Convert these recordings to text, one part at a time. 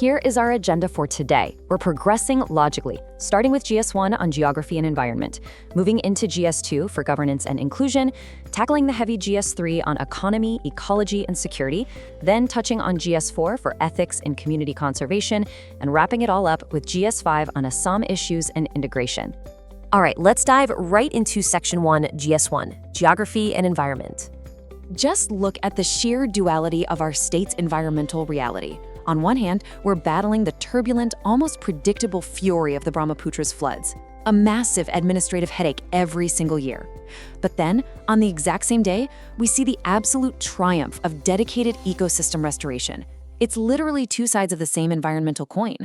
Here is our agenda for today. We're progressing logically, starting with GS1 on geography and environment, moving into GS2 for governance and inclusion, tackling the heavy GS3 on economy, ecology, and security, then touching on GS4 for ethics and community conservation, and wrapping it all up with GS5 on Assam issues and integration. All right, let's dive right into Section 1, GS1, Geography and Environment. Just look at the sheer duality of our state's environmental reality. On one hand, we're battling the turbulent, almost predictable fury of the Brahmaputra's floods, a massive administrative headache every single year. But then, on the exact same day, we see the absolute triumph of dedicated ecosystem restoration. It's literally two sides of the same environmental coin.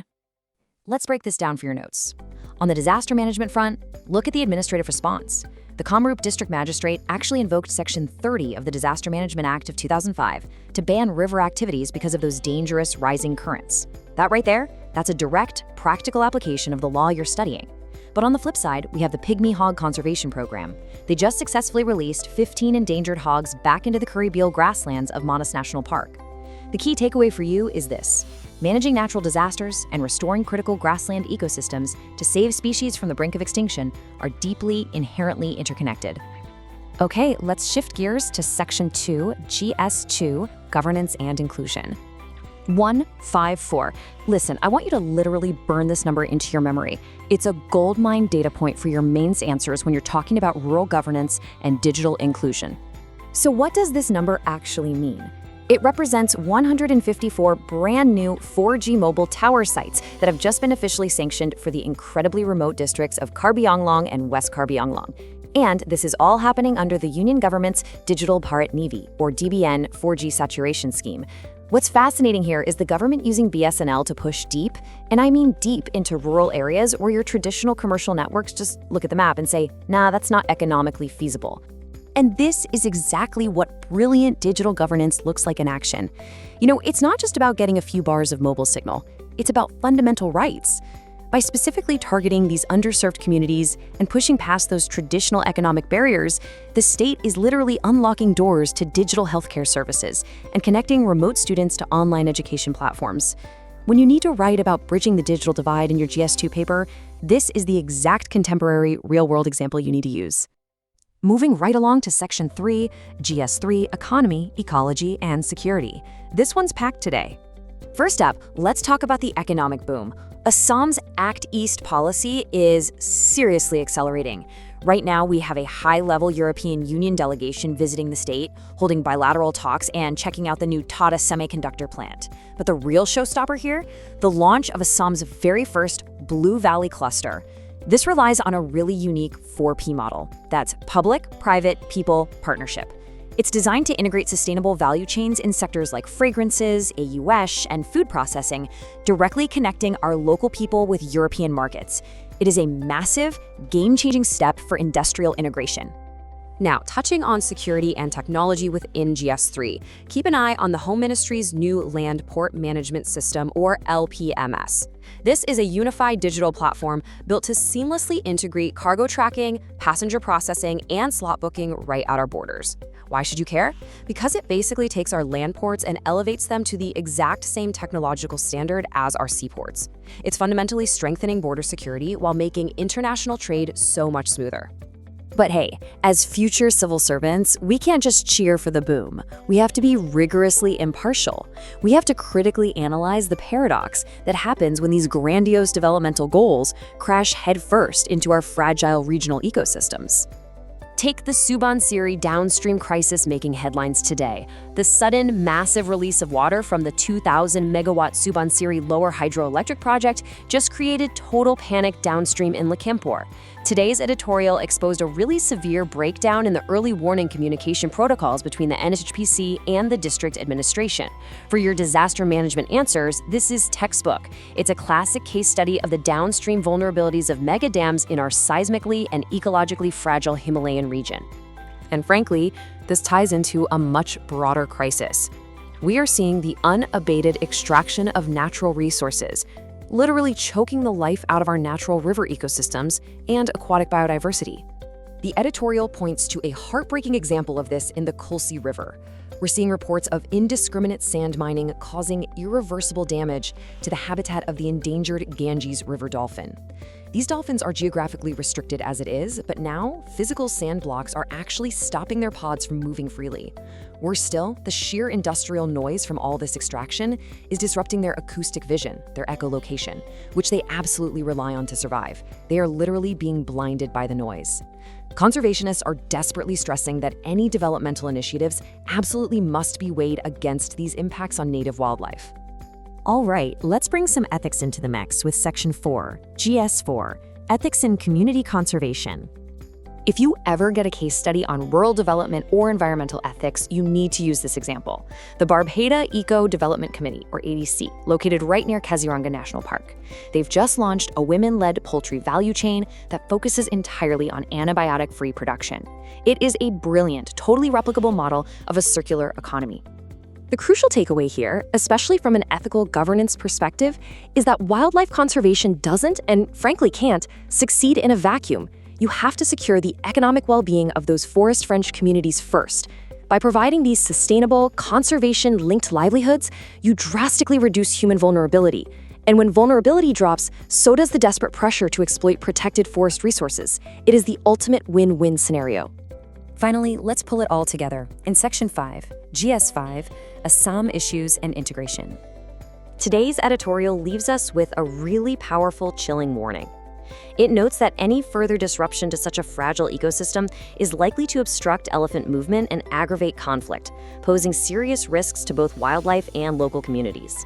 Let's break this down for your notes. On the disaster management front, look at the administrative response. The Kamrup District Magistrate actually invoked Section 30 of the Disaster Management Act of 2005 to ban river activities because of those dangerous rising currents. That right there, that's a direct, practical application of the law you're studying. But on the flip side, we have the Pygmy Hog Conservation Program. They just successfully released 15 endangered hogs back into the Curry-Beale grasslands of Manas National Park. The key takeaway for you is this: managing natural disasters and restoring critical grassland ecosystems to save species from the brink of extinction are deeply, inherently interconnected. Okay, let's shift gears to Section 2, GS2, Governance and Inclusion. 154. Listen, I want you to literally burn this number into your memory. It's a goldmine data point for your mains answers when you're talking about rural governance and digital inclusion. So what does this number actually mean? It represents 154 brand new 4G mobile tower sites that have just been officially sanctioned for the incredibly remote districts of Karbi Anglong and West Karbi Anglong. And this is all happening under the Union government's Digital Bharat Nivi, or DBN, 4G saturation scheme. What's fascinating here is the government using BSNL to push deep, and I mean deep, into rural areas where your traditional commercial networks just look at the map and say, nah, that's not economically feasible. And this is exactly what brilliant digital governance looks like in action. You know, it's not just about getting a few bars of mobile signal. It's about fundamental rights. By specifically targeting these underserved communities and pushing past those traditional economic barriers, the state is literally unlocking doors to digital healthcare services and connecting remote students to online education platforms. When you need to write about bridging the digital divide in your GS2 paper, this is the exact contemporary real-world example you need to use. Moving right along to Section 3, GS3, Economy, Ecology, and Security. This one's packed today. First up, let's talk about the economic boom. Assam's Act East policy is seriously accelerating. Right now, we have a high-level European Union delegation visiting the state, holding bilateral talks and checking out the new Tata semiconductor plant. But the real showstopper here? The launch of Assam's very first Blue Valley cluster. This relies on a really unique 4P model. That's public, private, people, partnership. It's designed to integrate sustainable value chains in sectors like fragrances, AUSH, and food processing, directly connecting our local people with European markets. It is a massive, game-changing step for industrial integration. Now, touching on security and technology within GS3, keep an eye on the Home Ministry's new Land Port Management System, or LPMS. This is a unified digital platform built to seamlessly integrate cargo tracking, passenger processing, and slot booking right at our borders. Why should you care? Because it basically takes our land ports and elevates them to the exact same technological standard as our seaports. It's fundamentally strengthening border security while making international trade so much smoother. But hey, as future civil servants, we can't just cheer for the boom. We have to be rigorously impartial. We have to critically analyze the paradox that happens when these grandiose developmental goals crash headfirst into our fragile regional ecosystems. Take the Subansiri downstream crisis making headlines today. The sudden, massive release of water from the 2,000-megawatt Subansiri lower hydroelectric project just created total panic downstream in Lakhimpur. Today's editorial exposed a really severe breakdown in the early warning communication protocols between the NHPC and the district administration. For your disaster management answers, this is textbook. It's a classic case study of the downstream vulnerabilities of mega dams in our seismically and ecologically fragile Himalayan region. And frankly, this ties into a much broader crisis. We are seeing the unabated extraction of natural resources, literally choking the life out of our natural river ecosystems and aquatic biodiversity. The editorial points to a heartbreaking example of this in the Kulsi River. We're seeing reports of indiscriminate sand mining causing irreversible damage to the habitat of the endangered Ganges river dolphin. These dolphins are geographically restricted as it is, but now physical sand blocks are actually stopping their pods from moving freely. Worse still, the sheer industrial noise from all this extraction is disrupting their acoustic vision, their echolocation, which they absolutely rely on to survive. They are literally being blinded by the noise. Conservationists are desperately stressing that any developmental initiatives absolutely must be weighed against these impacts on native wildlife. All right, let's bring some ethics into the mix with Section 4, GS4, Ethics in Community Conservation. If you ever get a case study on rural development or environmental ethics, you need to use this example. The Barbheda Eco Development Committee, or ADC, located right near Kaziranga National Park. They've just launched a women-led poultry value chain that focuses entirely on antibiotic-free production. It is a brilliant, totally replicable model of a circular economy. The crucial takeaway here, especially from an ethical governance perspective, is that wildlife conservation doesn't, and frankly can't, succeed in a vacuum. You have to secure the economic well-being of those forest French communities first. By providing these sustainable, conservation-linked livelihoods, you drastically reduce human vulnerability. And when vulnerability drops, so does the desperate pressure to exploit protected forest resources. It is the ultimate win-win scenario. Finally, let's pull it all together in Section 5, GS5, Assam Issues and Integration. Today's editorial leaves us with a really powerful, chilling warning. It notes that any further disruption to such a fragile ecosystem is likely to obstruct elephant movement and aggravate conflict, posing serious risks to both wildlife and local communities.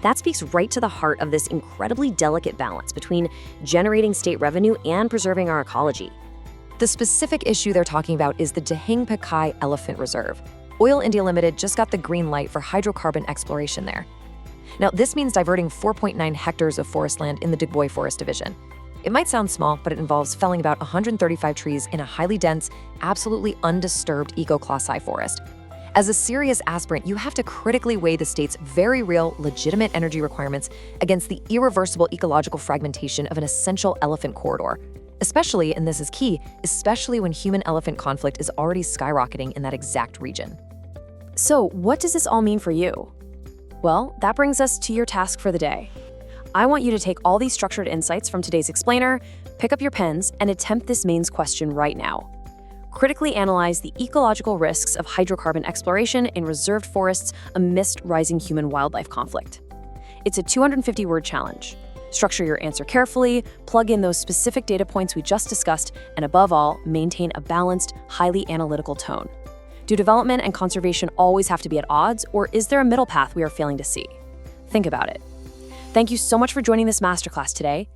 That speaks right to the heart of this incredibly delicate balance between generating state revenue and preserving our ecology. The specific issue they're talking about is the Dihing Pakai Elephant Reserve. Oil India Limited just got the green light for hydrocarbon exploration there. Now, this means diverting 4.9 hectares of forest land in the Digboy Forest Division. It might sound small, but it involves felling about 135 trees in a highly dense, absolutely undisturbed eco-class I forest. As a serious aspirant, you have to critically weigh the state's very real, legitimate energy requirements against the irreversible ecological fragmentation of an essential elephant corridor. Especially, and this is key, especially when human-elephant conflict is already skyrocketing in that exact region. So, what does this all mean for you? Well, that brings us to your task for the day. I want you to take all these structured insights from today's explainer, pick up your pens, and attempt this mains question right now. Critically analyze the ecological risks of hydrocarbon exploration in reserved forests amidst rising human-wildlife conflict. It's a 250-word challenge. Structure your answer carefully, plug in those specific data points we just discussed, and above all, maintain a balanced, highly analytical tone. Do development and conservation always have to be at odds, or is there a middle path we are failing to see? Think about it. Thank you so much for joining this masterclass today.